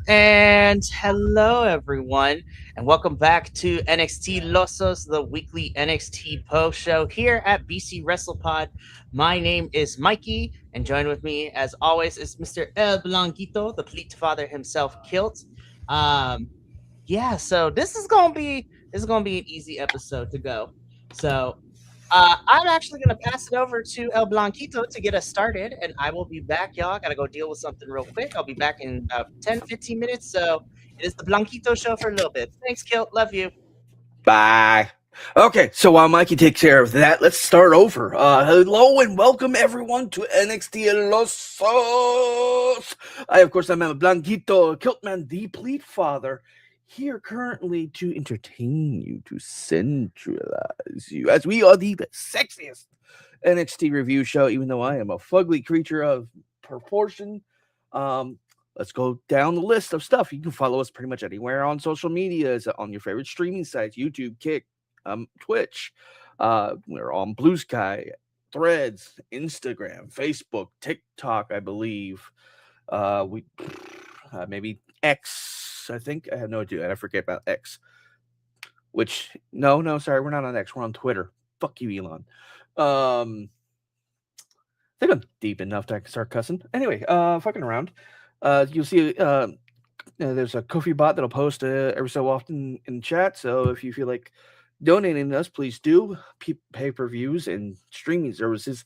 And hello, everyone, and welcome back to NXT Losos, the weekly NXT post show here at BC Wrestle Pod. My name is Mikey, and joined with me, as always, is Mr. El Blanquito, the Fleet Father himself, Kilt. Um, so this is gonna be an easy episode to go. I'm actually going to pass it over to El Blanquito to get us started, and I will be back, y'all. I got to go deal with something real quick. I'll be back in about 10-15 minutes. So it is the Blanquito show for a little bit. Thanks, Kilt. Love you. Bye. Okay, so while Mikey takes care of that, let's start over. Hello and welcome everyone to NXT Losos. Of course, I'm Blanquito, Kiltman, the Pleat Father, here currently to entertain you, to centralize you, as we are the sexiest NXT review show, even though I am a fugly creature of proportion. Let's go down the list of stuff. You can follow us pretty much anywhere on social media, on your favorite streaming sites, YouTube, Kick, Twitch. We're on Blue Sky, Threads, Instagram, Facebook, TikTok, I believe. We maybe X, I think. I have no idea. I forget about X. Which sorry, we're not on X. We're on Twitter. Fuck you, Elon. I think I'm deep enough to start cussing. Anyway, fucking around. You'll see there's a Kofi bot that'll post every so often in chat. So if you feel like donating to us, please do. Pay-per-views and streaming services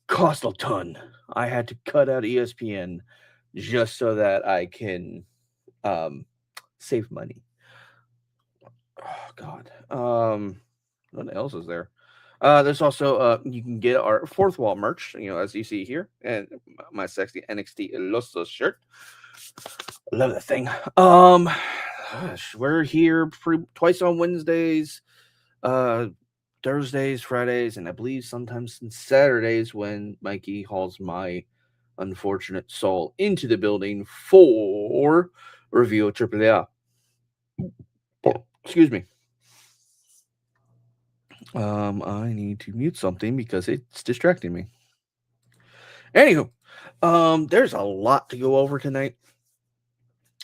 cost a ton. I had to cut out ESPN just so that I can save money. Oh, God. What else is there? There's also you can get our fourth wall merch, as you see here, and my sexy NXT Losos shirt. Love that thing. We're here twice on Wednesdays, Thursdays, Fridays, and I believe sometimes Saturdays when Mikey hauls my unfortunate soul into the building for review of AAA. Excuse me. I need to mute something because it's distracting me. Anywho, there's a lot to go over tonight.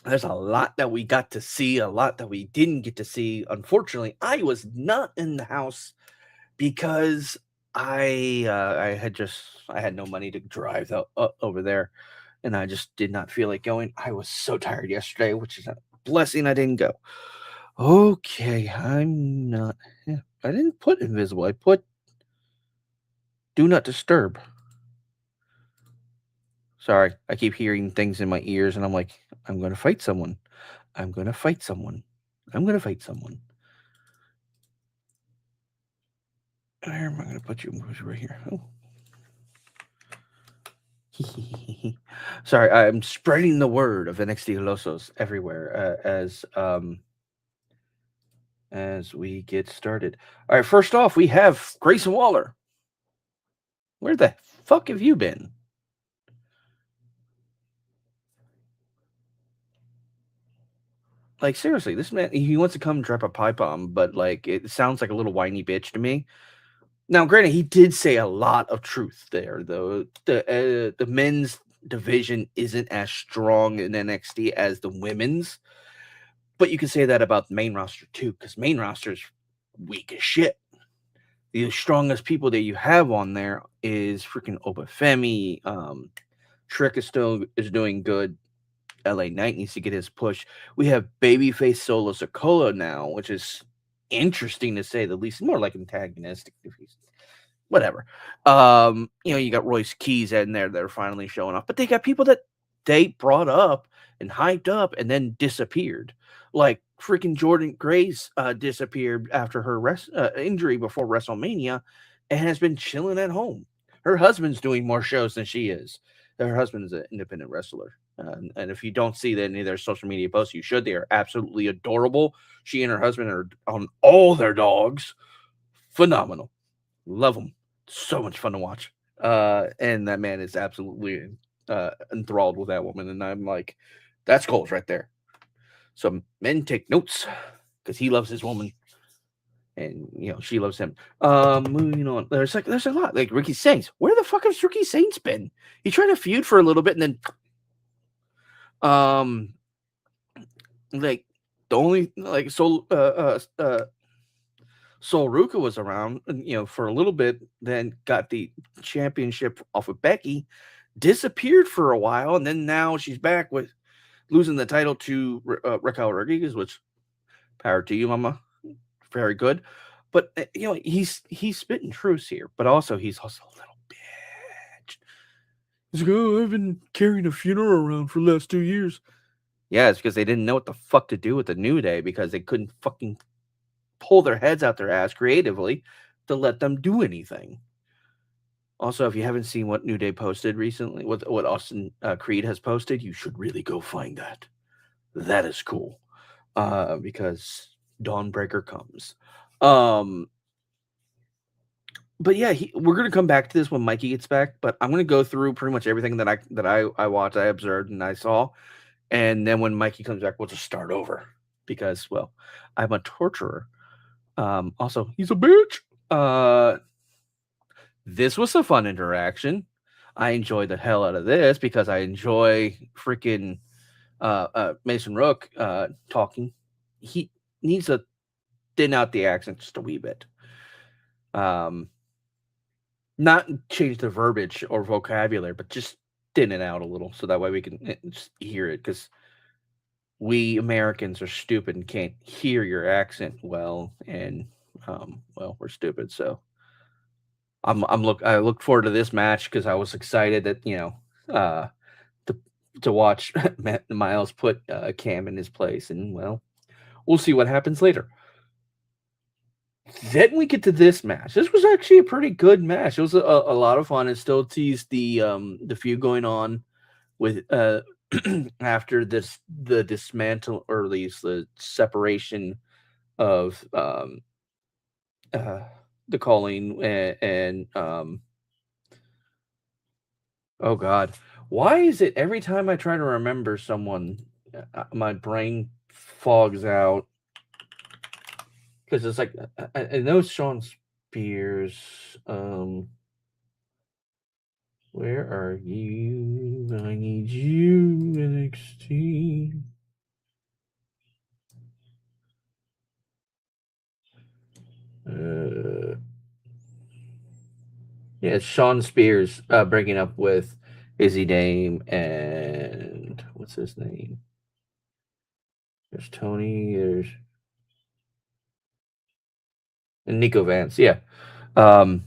There's a lot that we got to see, a lot that we didn't get to see. Unfortunately, I was not in the house because I had no money to drive over there, and I just did not feel like going. I was so tired yesterday, which is a blessing I didn't go. Okay, I'm not. Yeah, I didn't put invisible. I put do not disturb. Sorry, I keep hearing things in my ears, and I'm like, I'm going to fight someone. I'm going to fight someone. I'm going to fight someone. Where am I going to put you? Right here. Oh. Sorry, I'm spreading the word of NXT Losos everywhere as we get started. All right, first off, we have Grayson Waller. Where the fuck have you been? Like, seriously, this man, he wants to come drop a pipe bomb, but, like, it sounds like a little whiny bitch to me. Now, granted, he did say a lot of truth there, though. The men's division isn't as strong in NXT as the women's, but you can say that about the main roster, too, because main roster is weak as shit. The strongest people that you have on there is freaking Obafemi. Trick is doing good. LA Knight needs to get his push. We have babyface Solo Sikoa now, which is interesting to say the least. More like antagonistic. Whatever. You got Royce Keys in there that are finally showing off, but they got people that they brought up and hyped up and then disappeared. Like freaking Jordan Grace disappeared after her injury before WrestleMania and has been chilling at home. Her husband's doing more shows than she is. Her husband is an independent wrestler. And if you don't see any of their social media posts, you should. They are absolutely adorable. She and her husband are on all their dogs. Phenomenal. Love them. So much fun to watch. And that man is absolutely enthralled with that woman. And I'm like, that's goals right there. So men take notes because he loves his woman. And she loves him. Moving on. There's a lot. Like Ricky Saints. Where the fuck has Ricky Saints been? He tried to feud for a little bit and then like the only like Sol Ruka was around, for a little bit, then got the championship off of Becky, disappeared for a while, and then now she's back with losing the title to Raquel Rodriguez, which power to you, Mama, very good. But he's spitting truths here, but also he's also a little bitch. He's like, oh, I've been carrying a funeral around for the last 2 years. Yeah, it's because they didn't know what the fuck to do with the New Day because they couldn't fucking pull their heads out their ass creatively to let them do anything. Also, if you haven't seen what New Day posted recently, what Austin Creed has posted, you should really go find that. That is cool, because Dawnbreaker comes. But yeah, we're gonna come back to this when Mikey gets back. But I'm gonna go through pretty much everything that I watched, I observed, and I saw, and then when Mikey comes back, we'll just start over because, well, I'm a torturer. Also, he's a bitch. This was a fun interaction. I enjoyed the hell out of this because I enjoy freaking Mason Rook talking. He needs to thin out the accent just a wee bit. Not change the verbiage or vocabulary, but just thin it out a little so that way we can just hear it, because we Americans are stupid and can't hear your accent well, and well, we're stupid. So I look forward to this match because I was excited that to watch Miles put Cam in his place, and well, we'll see what happens later. Then we get to this match. This was actually a pretty good match. It was a lot of fun. It still teased the feud going on with after the dismantle, or at least the separation of the Calling and oh god, why is it every time I try to remember someone, my brain fogs out? Because it's like I know Sean Spears. Where are you? I need you, NXT. Yeah, it's Sean Spears breaking up with Izzy Dame and what's his name? There's Tony. There's and Nico Vance. Yeah. I'm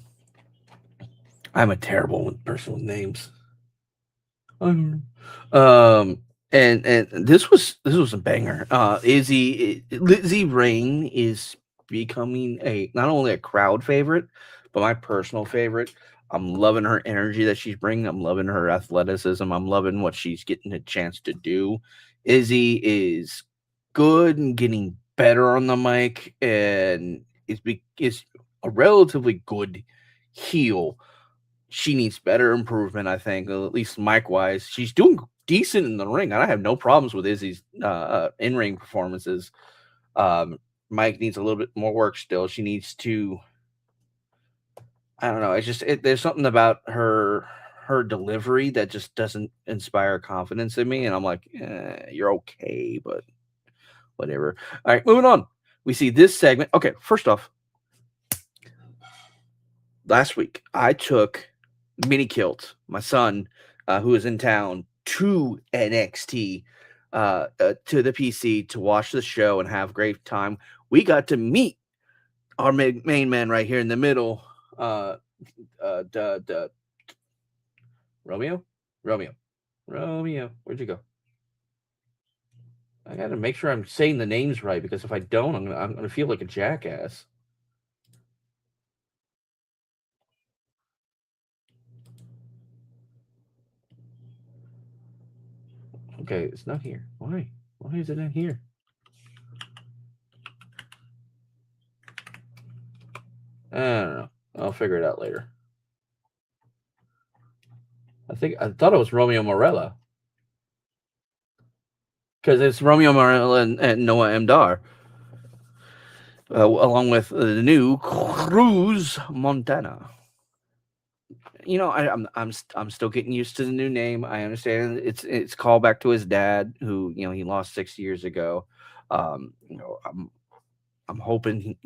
a terrible person with names. I don't know. And this was a banger. Lizzie Rain is becoming not only a crowd favorite, but my personal favorite. I'm loving her energy that she's bringing. I'm loving her athleticism. I'm loving what she's getting a chance to do. Izzy is good and getting better on the mic, and is a relatively good heel. She needs better improvement, I think, at least mic wise. She's doing decent in the ring. I have no problems with Izzy's in ring performances. Mike needs a little bit more work still. She needs to. I don't know. There's something about her delivery that just doesn't inspire confidence in me, and I'm like, you're okay, but whatever. All right, moving on. We see this segment. Okay, first off, last week I took Mini Kilt, my son, who is in town, to NXT, to the PC to watch the show and have a great time. We got to meet our main man right here in the middle, Romeo. Where'd you go? I gotta make sure I'm saying the names right, because if I don't, I'm gonna feel like a jackass. Okay, it's not here. Why? Why is it not here? I don't know. I'll figure it out later. I thought it was Romeo Morella, because it's Romeo Morella and Noah M. Dar, along with the new Cruz Montana. I'm still getting used to the new name. I understand it's called back to his dad, who he lost 6 years ago. I'm hoping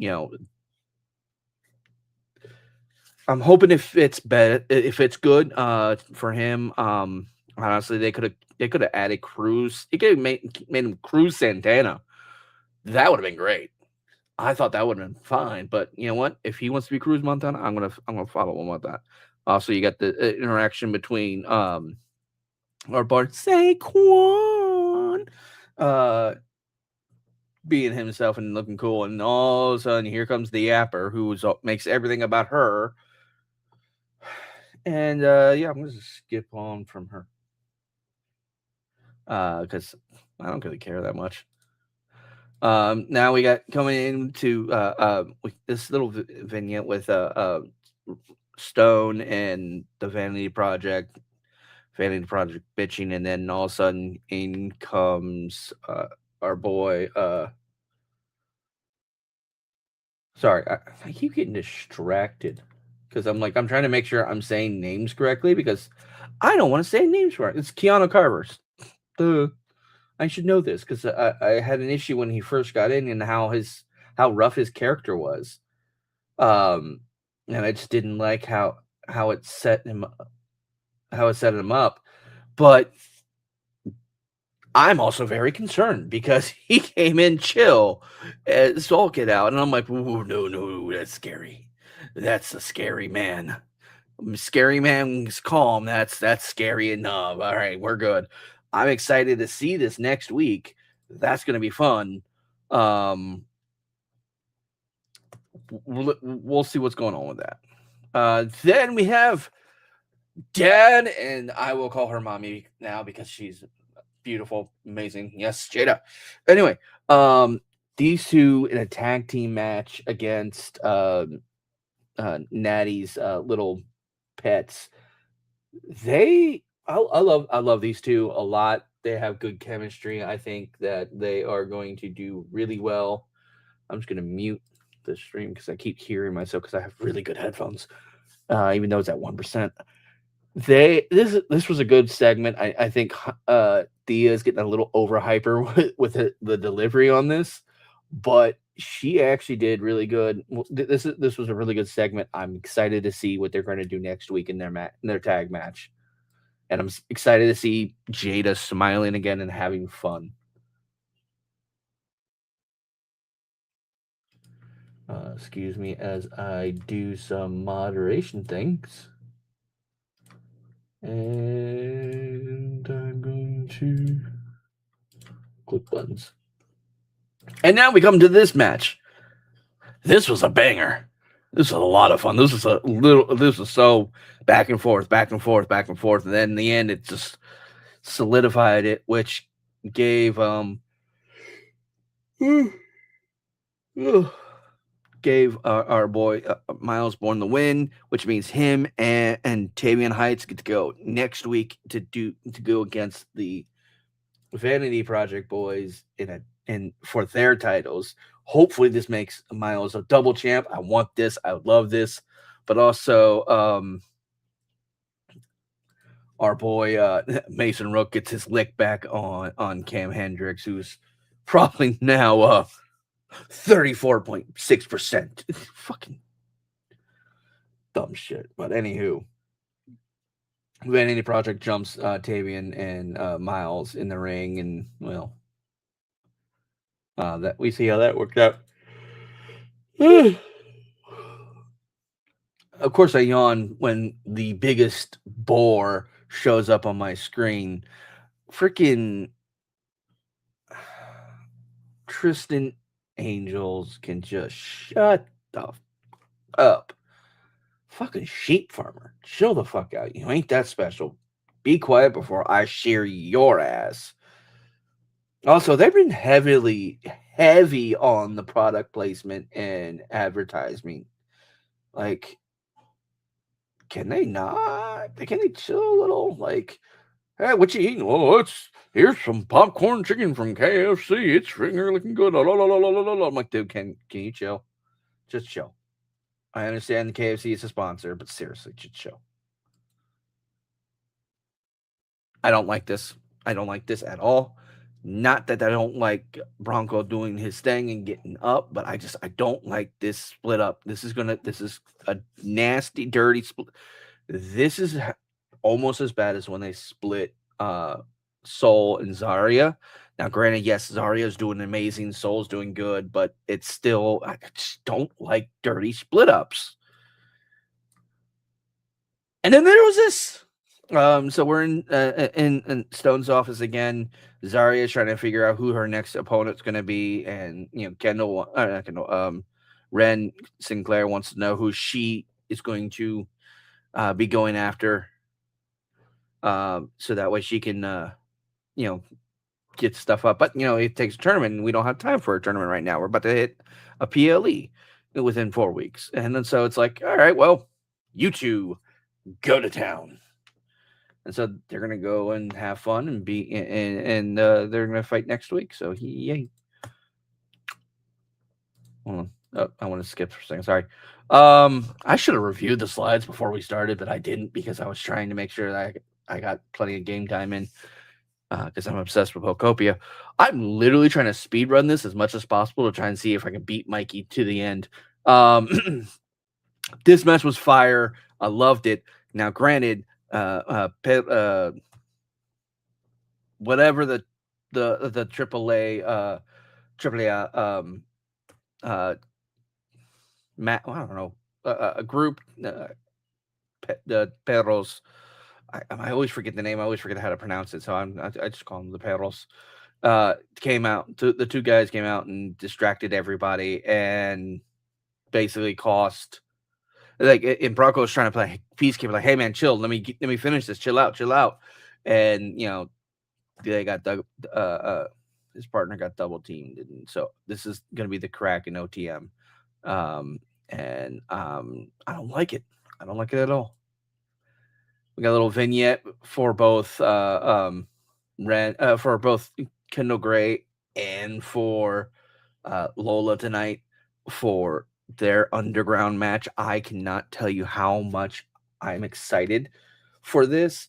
I'm hoping if it's better, if it's good for him. Honestly, they could have added Cruz. They could have made him Cruz Santana. That would have been great. I thought that would have been fine, but you know what? If he wants to be Cruz Montana, I'm gonna follow him with that. Also, you got the interaction between our boy Saquon, uh, being himself and looking cool, and all of a sudden here comes the Yapper, who makes everything about her. And yeah, I'm gonna just skip on from her because I don't really care that much. Now we got coming into with this little vignette with Stone and the Vanity Project bitching, and then all of a sudden in comes our boy. Sorry, I keep getting distracted because I'm trying to make sure I'm saying names correctly because I don't want to say names right. It's Keanu Carver's. Duh. I should know this because I had an issue when he first got in and how rough his character was. And I just didn't like how it set him up. But I'm also very concerned because he came in chill as all get out, and I'm like, ooh, no, that's scary. That's a scary man. Scary man's calm. That's scary enough. All right, we're good. I'm excited to see this next week. That's going to be fun. We'll see what's going on with that. Then we have Dad, and I will call her mommy now because she's beautiful, amazing. Yes, Jada. Anyway, these two in a tag team match against Natty's little pets. I love these two a lot. They have good chemistry. I think that they are going to do really well. I'm just gonna mute the stream because I keep hearing myself because I have really good headphones, even though it's at 1%. This was a good segment. I think Thea is getting a little over hyper with the delivery on this, but she actually did really good. This was a really good segment. I'm excited to see what they're going to do next week in their tag match, and I'm excited to see Jada smiling again and having fun. Excuse me as I do some moderation things. And I'm going to click buttons. And now we come to this match. This was a banger. This was a lot of fun. This was so back and forth, back and forth, back and forth. And then in the end, it just solidified it, which gave our boy Miles Bourne the win, which means him and Tavian Heights get to go next week to go against the Vanity Project boys in for their titles. Hopefully, this makes Miles a double champ. I want this. I would love this, but also our boy Mason Rook gets his lick back on Cam Hendricks, who's probably now 34.6%. Fucking dumb shit. But anywho, Vanity Project jumps Tavian and Miles in the ring, and well, that we see how that worked out. Of course, I yawn when the biggest bore shows up on my screen. Freaking Tristan Angels can just shut the up. Fucking sheep farmer. Chill the fuck out. You ain't that special. Be quiet before I shear your ass. Also, they've been heavy on the product placement and advertising. Like, can they not? Can they chill a little? Like, hey, what you eating? Oh, here's some popcorn chicken from KFC. It's finger looking good. La, la, la, la, la, la. I'm like, dude, can you chill? Just chill. I understand the KFC is a sponsor, but seriously, just chill. I don't like this. I don't like this at all. Not that I don't like Bronco doing his thing and getting up, but I don't like this split up. This is a nasty, dirty split. This is almost as bad as when they split Soul and Zarya. Now, granted, yes, Zarya's doing amazing, Soul's doing good, but it's still I just don't like dirty split ups. And then there was this. So we're in Stone's office again. Zarya's trying to figure out who her next opponent's going to be, and not Kendall, Ren Sinclair wants to know who she is going to be going after, so that way she can, you know, get stuff up. But it takes a tournament, and we don't have time for a tournament right now. We're about to hit a PLE within 4 weeks, and then so it's like, all right, well, you two go to town. And so they're gonna go and have fun and they're gonna fight next week. So yay! Hold on. Oh, I want to skip for a second. Sorry. I should have reviewed the slides before we started, but I didn't because I was trying to make sure that I got plenty of game time in because I'm obsessed with Hokopia. I'm literally trying to speed run this as much as possible to try and see if I can beat Mikey to the end. This match was fire. I loved it. Now, granted, whatever the AAA I don't know, a group, the Perros. I always forget the name. I always forget how to pronounce it. So I just call them the Perros. Came out. The two guys came out and distracted everybody and basically cost. Like, and Bronco was trying to play peacekeeper, like, hey man, chill. Let me finish this. Chill out. And they got his partner got double teamed, and so this is gonna be the crack in OTM. I don't like it. I don't like it at all. We got a little vignette for both for both Kendall Gray and for Lola tonight for their underground match. I cannot tell you how much I'm excited for this.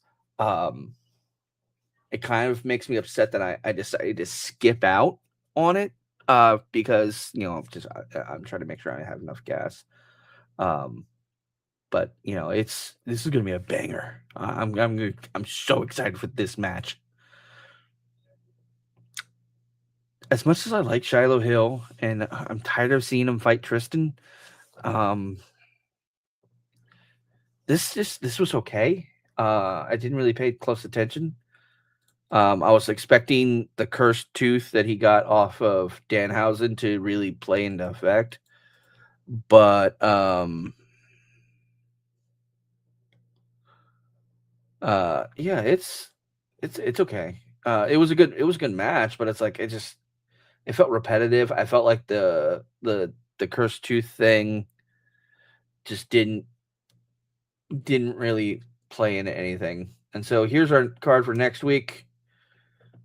It kind of makes me upset that I decided to skip out on it because I'm trying to make sure I have enough gas. But this is gonna be a banger. I'm so excited for this match. As much as I like Shiloh Hill, and I'm tired of seeing him fight Tristan, this was okay. I didn't really pay close attention. I was expecting the cursed tooth that he got off of Danhausen to really play into effect, but yeah, it's okay. It was a good match, but it's like it felt repetitive. I felt like the cursed tooth thing just didn't really play into anything. And so here's our card for next week.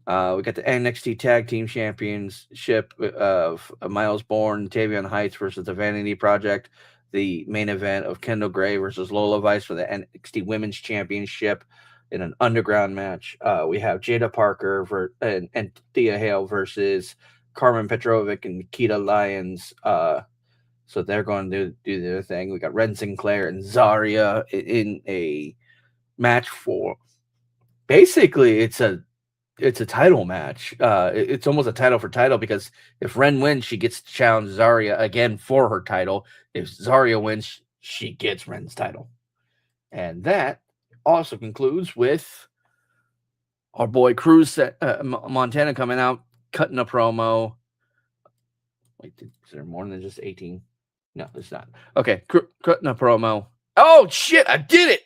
We got the NXT Tag Team Championship of Miles Bourne, Tavion Heights versus the Vanity Project. The main event of Kendall Gray versus Lola Vice for the NXT Women's Championship in an underground match. We have Jada Parker and Thea Hale versus Carmen Petrovic and Nikita Lyons. So they're going to do their thing. We got Ren Sinclair and Zarya in a match for basically it's a title match. It's almost a title for title because if Ren wins, she gets to challenge Zarya again for her title. If Zarya wins, she gets Ren's title. And that also concludes with our boy Cruz Montana coming out, cutting a promo. Wait, is there more than just 18? No, there's not. Okay, cutting a promo. Oh, shit, I did it!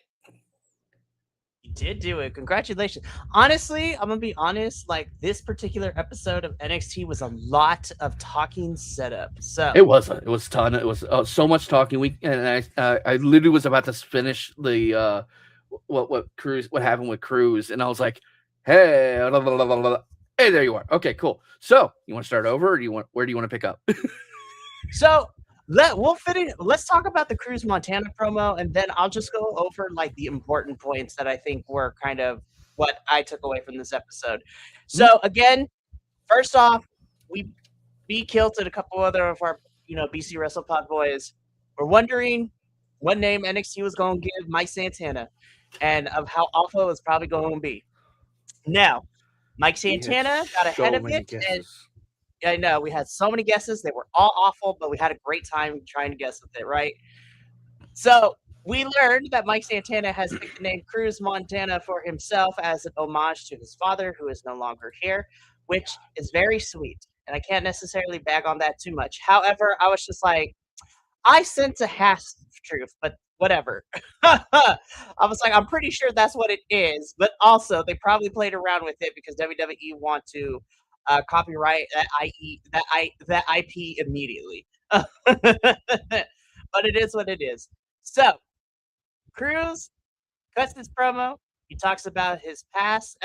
You did do it. Congratulations. Honestly, I'm gonna be honest. Like, this particular episode of NXT was a lot of talking setup. So it was a ton. It was so much talking. I literally was about to finish the what happened with Cruz, and I was like, hey, blah, blah, blah, blah. Hey, there you are. Okay, cool. So you want to start over, or where do you want to pick up? So we'll fit in. Let's talk about the Cruz Montana promo, and then I'll just go over like the important points that I think were kind of what I took away from this episode. Hmm? So again, first off, we B Kilt and a couple other of our BC Wrestle Pod boys were wondering what name NXT was going to give Mike Santana, and of how awful it was probably going to be. Now, Mike We had Santana got ahead so of many it, and guesses. I know we had so many guesses. They were all awful, but we had a great time trying to guess with it, right? So we learned that Mike Santana has picked the name Cruz Montana for himself as an homage to his father, who is no longer here, which is very sweet. And I can't necessarily bag on that too much. However, I was just like, I sense a half truth, but whatever. I was like, I'm pretty sure that's what it is. But also, they probably played around with it because WWE want to copyright that IP immediately. But it is what it is. So Cruz cuts this promo. He talks about his past,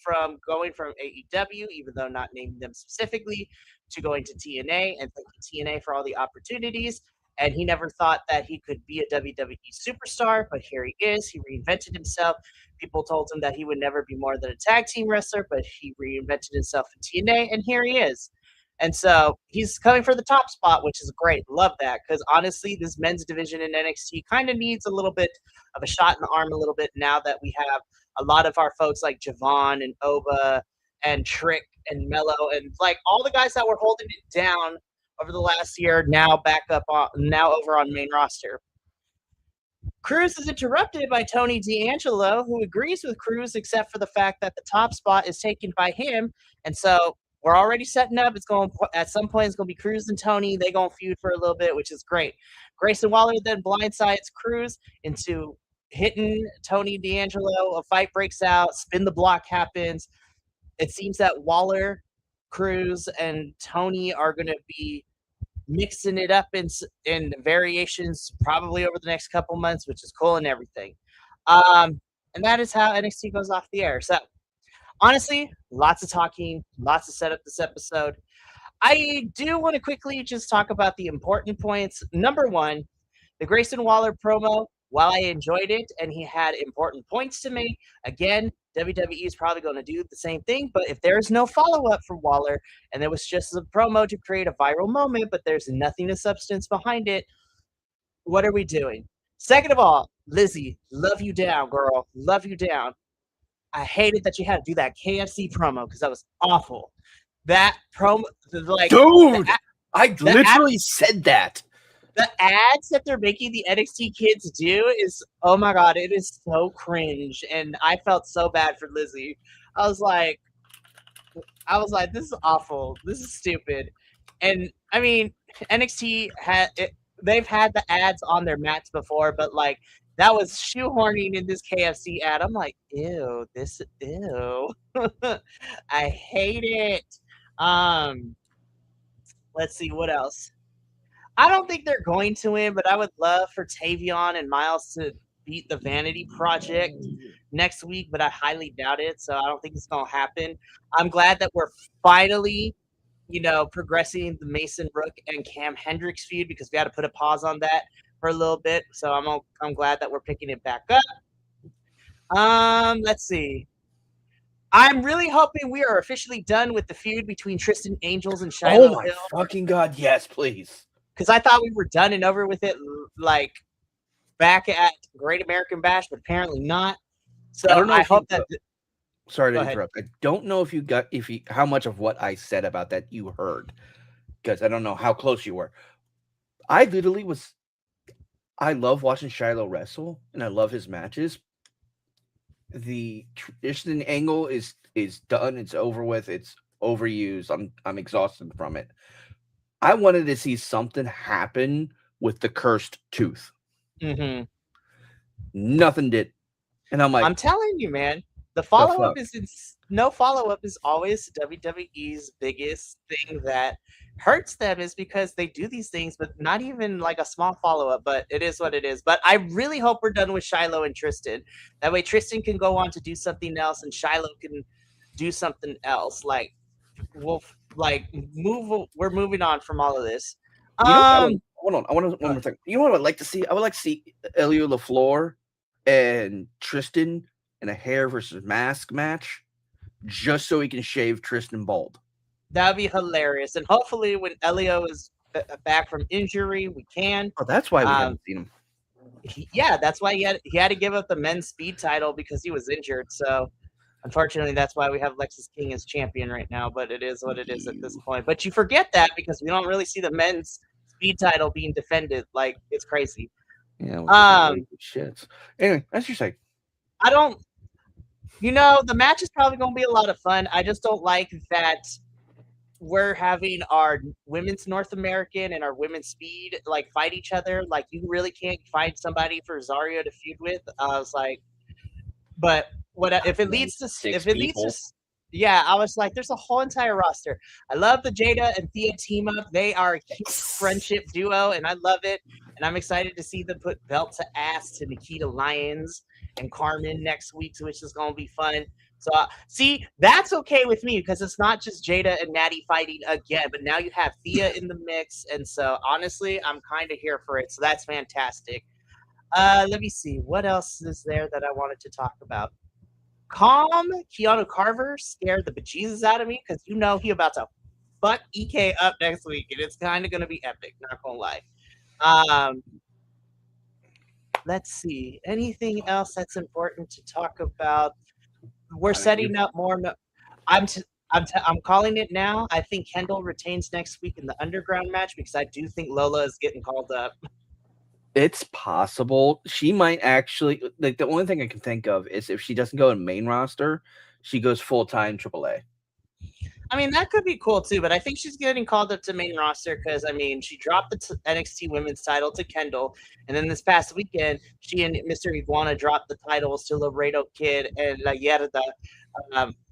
from going from AEW, even though not naming them specifically, to going to TNA and thanking TNA for all the opportunities. And he never thought that he could be a WWE superstar, but here he is. He reinvented himself. People told him that he would never be more than a tag team wrestler, but he reinvented himself in TNA, and here he is. And so he's coming for the top spot, which is great. Love that because honestly, this men's division in NXT kind of needs a little bit of a shot in the arm a little bit now that we have a lot of our folks like Javon and Oba and Trick and Mello and like all the guys that were holding it down over the last year now back up on now over on main roster. Cruz is interrupted by Tony D'Angelo, who agrees with Cruz except for the fact that the top spot is taken by him. And so we're already setting up. It's going at some point. It's going to be Cruz and Tony. They going to feud for a little bit, which is great. Grayson Waller then blindsides Cruz into hitting Tony D'Angelo. A fight breaks out. Spin the block happens. It seems that Waller, Cruz, and Tony are going to be mixing it up in variations probably over the next couple months, which is cool and everything. And that is how NXT goes off the air. So honestly, lots of talking, lots to set up this episode. I do want to quickly just talk about the important points. Number one, the Grayson Waller promo, while I enjoyed it and he had important points to make, again, WWE is probably going to do the same thing. But if there's no follow up for Waller and there was just a promo to create a viral moment, but there's nothing of substance behind it, what are we doing? Second of all, Lizzie, love you down, girl. Love you down. I hated that you had to do that KFC promo because that was awful. That promo, like, Dude, I the literally said that. the ads that they're making the NXT kids do is, oh my god, it is so cringe, and I felt so bad for Lizzie. I was like, this is awful. This is stupid. And I mean, NXT they've had the ads on their mats before, but like that was shoehorning in this KFC ad. I'm like, ew, ew. I hate it. Um, let's see what else. I don't think they're going to win, but I would love for Tavion and Miles to beat the Vanity Project next week, but I highly doubt it. So I don't think it's going to happen. I'm glad that we're finally, progressing the Mason Rook and Cam Hendricks feud because we had to put a pause on that for a little bit. So I'm glad that we're picking it back up. Let's see. I'm really hoping we are officially done with the feud between Tristan Angels and Shiloh Oh my Hill. fucking god, yes, please. Because I thought we were done and over with it, like back at Great American Bash, but apparently not. So I hope that. Sorry to interrupt. I don't know if you how much of what I said about that you heard, because I don't know how close you were. I literally I love watching Shiloh wrestle, and I love his matches. The tradition angle is done. It's over with. It's overused. I'm exhausted from it. I wanted to see something happen with the cursed tooth. Mm-hmm. Nothing did, and I'm like, I'm telling you, man. The follow-up no follow-up is always WWE's biggest thing that hurts them is because they do these things, but not even like a small follow-up, but it is what it is. But I really hope we're done with Shiloh and Tristan. That way Tristan can go on to do something else and Shiloh can do something else. Like we're moving on from all of this. Hold on. I want one more thing. You know what I'd like to see? I would like to see Elio LaFleur and Tristan in a hair versus mask match just so he can shave Tristan bald. That would be hilarious. And hopefully, when Elio is back from injury, we can. Oh, that's why we haven't seen him. Yeah, that's why he had to give up the men's speed title because he was injured. So, unfortunately, that's why we have Lexus King as champion right now. But it is what it is at this point. But you forget that because we don't really see the men's speed title being defended. Like, it's crazy. Yeah. Shit. Anyway, as you say, I don't. The match is probably going to be a lot of fun. I just don't like that we're having our women's North American and our women's speed like fight each other. Like, you really can't find somebody for Zario to feud with. I was like, but what if it leads to yeah, I was like, there's a whole entire roster. I love the Jada and Thea team up. They are a huge friendship duo, and I love it. And I'm excited to see them put belt to ass to Nikita Lyons and Carmen next week, which is going to be fun. So, see, that's okay with me because it's not just Jada and Natty fighting again, but now you have Thea in the mix. And so, honestly, I'm kind of here for it. So that's fantastic. Let me see. What else is there that I wanted to talk about? Keanu Carver scared the bejesus out of me because he about to fuck EK up next week, and it's kind of going to be epic, not going to lie. Let's see. Anything else that's important to talk about? We're setting up more. I'm calling it now. I think Kendall retains next week in the underground match because I do think Lola is getting called up. It's possible she might actually. Like, the only thing I can think of is if she doesn't go in main roster, she goes full-time AAA. I mean, that could be cool too, but I think she's getting called up to main roster because, she dropped the NXT women's title to Kendall, and then this past weekend, she and Mr. Iguana dropped the titles to Laredo Kid and La Yerda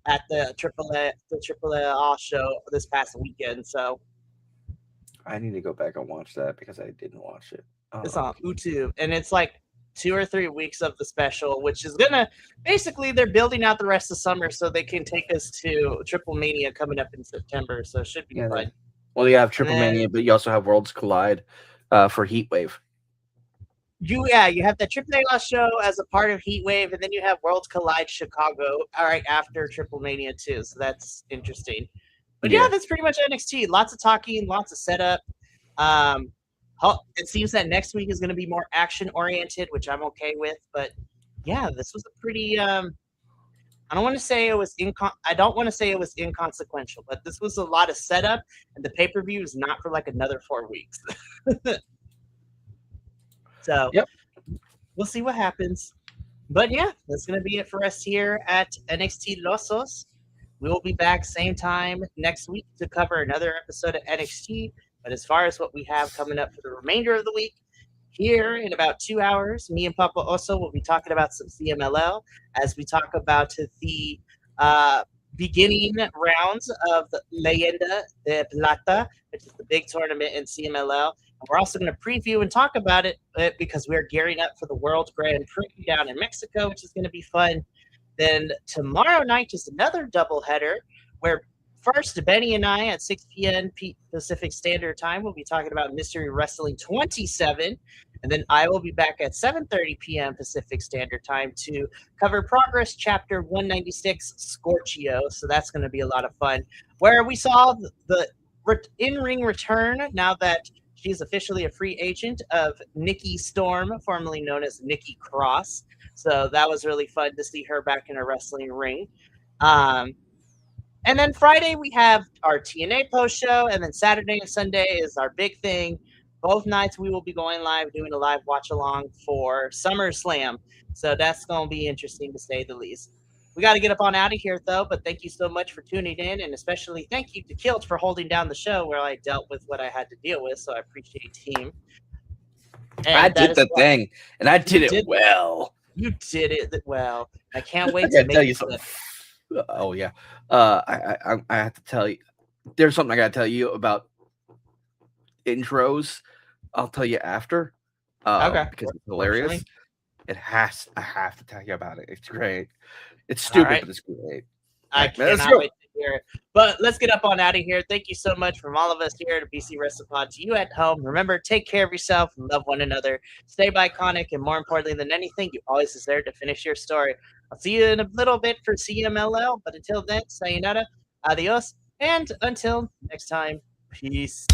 at the AAA show this past weekend. So I need to go back and watch that because I didn't watch it. It's on YouTube, and it's like 2 or 3 weeks of the special, which is gonna basically they're building out the rest of summer so they can take us to Triple Mania coming up in September. So it should be fun. Well, you have Triple Mania, but you also have Worlds Collide for Heatwave. You have the AAA show as a part of Heatwave, and then you have Worlds Collide Chicago after Triple Mania too. So that's interesting. But yeah, that's pretty much NXT. Lots of talking, lots of setup. It seems that next week is going to be more action oriented, which I'm okay with. But yeah, this was a pretty. I don't want to say it was inconsequential, but this was a lot of setup, and the pay-per-view is not for like another 4 weeks. So we'll see what happens. But yeah, that's going to be it for us here at NXT Losos. We will be back same time next week to cover another episode of NXT. But as far as what we have coming up for the remainder of the week, here in about 2 hours, me and Papa Oso will be talking about some CMLL as we talk about the beginning rounds of the Leyenda de Plata, which is the big tournament in CMLL. And we're also going to preview and talk about it because we're gearing up for the World Grand Prix down in Mexico, which is going to be fun. Then tomorrow night is another doubleheader where first, Benny and I at 6 p.m. Pacific Standard Time will be talking about Mystery Wrestling 27, and then I will be back at 7:30 p.m. Pacific Standard Time to cover Progress Chapter 196 Scorchio. So that's going to be a lot of fun, where we saw the in-ring return now that she's officially a free agent of Nikki Storm, formerly known as Nikki Cross. So that was really fun to see her back in a wrestling ring. And then Friday, we have our TNA post show. And then Saturday and Sunday is our big thing. Both nights, we will be going live, doing a live watch along for SummerSlam. So that's going to be interesting to say the least. We got to get up on out of here, though. But thank you so much for tuning in. And especially thank you to Kilt for holding down the show where I dealt with what I had to deal with. So I appreciate team. And I did the thing, and I did it well. You did it well. I can't wait to tell you something. Oh yeah, I have to tell you. There's something I gotta tell you about intros. I'll tell you after. Okay. Because it's hilarious. I have to tell you about it. It's great. It's stupid, but it's great. I cannot wait. here. But let's get up on out of here. Thank you so much from all of us here at BC Wrestle Pod to you at home. Remember, take care of yourself and love one another. Stay iconic, and more importantly than anything, you always deserve to finish your story. I'll see you in a little bit for CMLL, but until then, sayonara, adios, and until next time, peace.